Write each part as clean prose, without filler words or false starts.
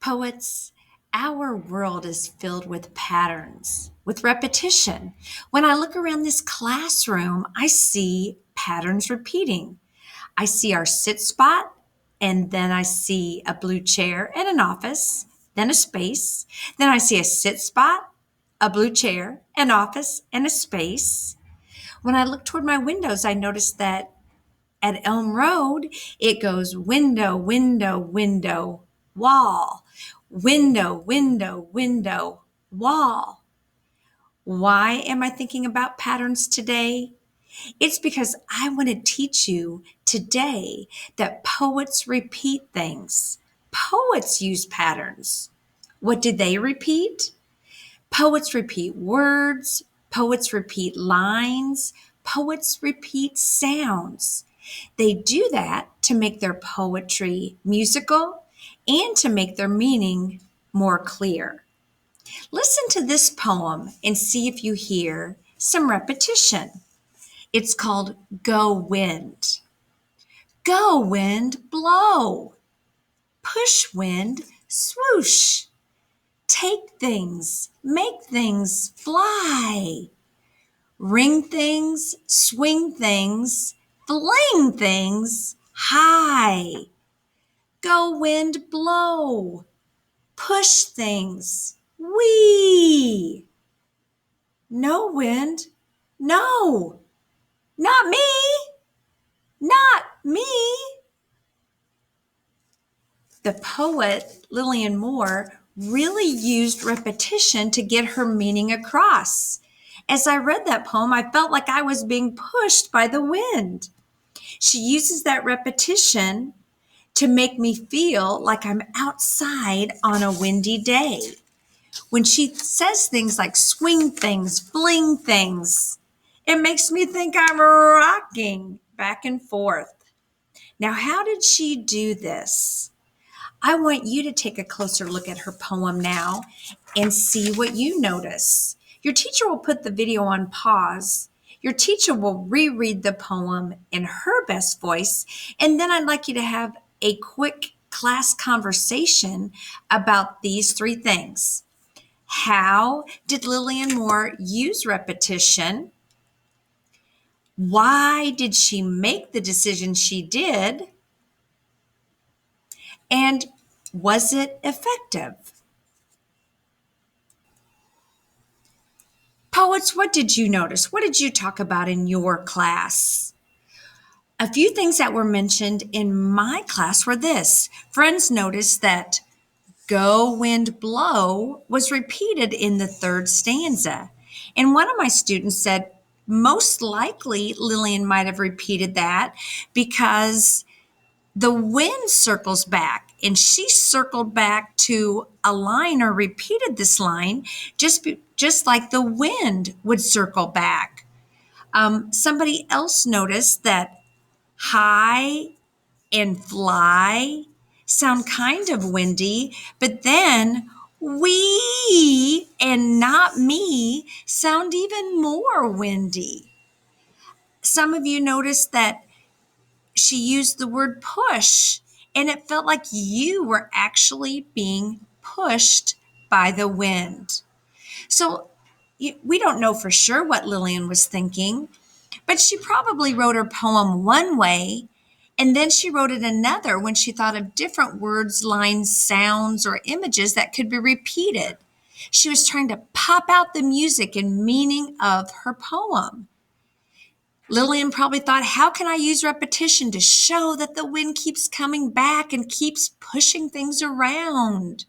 Poets, our world is filled with patterns, with repetition. When I look around this classroom, I see patterns repeating. I see our sit spot, and then I see a blue chair and an office, then a space. Then I see a sit spot, a blue chair, an office, and a space. When I look toward my windows, I notice that at Elm Road, it goes window, window, window, wall, window, window, window, wall. Why am I thinking about patterns today? It's because I want to teach you today that poets repeat things. Poets use patterns. What do they repeat? Poets repeat words. Poets repeat lines. Poets repeat sounds. They do that to make their poetry musical and to make their meaning more clear. Listen to this poem and see if you hear some repetition. It's called Go Wind. Go wind, blow. Push wind, swoosh. Take things, make things fly. Ring things, swing things, fling things high. Go wind, blow. Push things, wee. No wind, no. Not me. Not me. The poet Lillian Moore really used repetition to get her meaning across. As I read that poem, I felt like I was being pushed by the wind. She uses that repetition to make me feel like I'm outside on a windy day. When she says things like swing things, fling things, it makes me think I'm rocking back and forth. Now, how did she do this? I want you to take a closer look at her poem now and see what you notice. Your teacher will put the video on pause. Your teacher will reread the poem in her best voice, and then I'd like you to have a quick class conversation about these three things. How did Lillian Moore use repetition? Why did she make the decision she did? And was it effective? Poets, what did you notice? What did you talk about in your class? A few things that were mentioned in my class were this. Friends noticed that Go Wind Blow was repeated in the third stanza. And one of my students said, most likely Lillian might have repeated that because the wind circles back, and she circled back to a line or repeated this line just like the wind would circle back. Somebody else noticed that high and fly sound kind of windy, but then we and not me sound even more windy. Some of you noticed that she used the word push, and it felt like you were actually being pushed by the wind. So we don't know for sure what Lillian was thinking, but she probably wrote her poem one way, and then she wrote it another when she thought of different words, lines, sounds, or images that could be repeated. She was trying to pop out the music and meaning of her poem. Lillian probably thought, how can I use repetition to show that the wind keeps coming back and keeps pushing things around?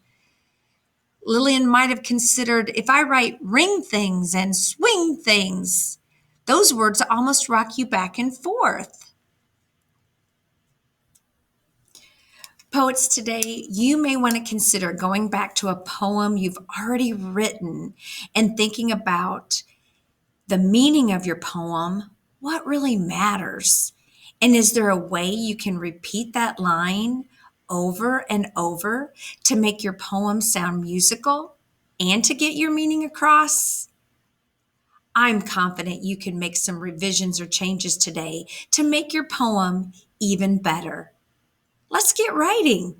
Lillian might have considered, if I write ring things and swing things, those words almost rock you back and forth. Poets today, you may want to consider going back to a poem you've already written and thinking about the meaning of your poem, what really matters. And is there a way you can repeat that line over and over to make your poem sound musical and to get your meaning across? I'm confident you can make some revisions or changes today to make your poem even better. Let's get writing.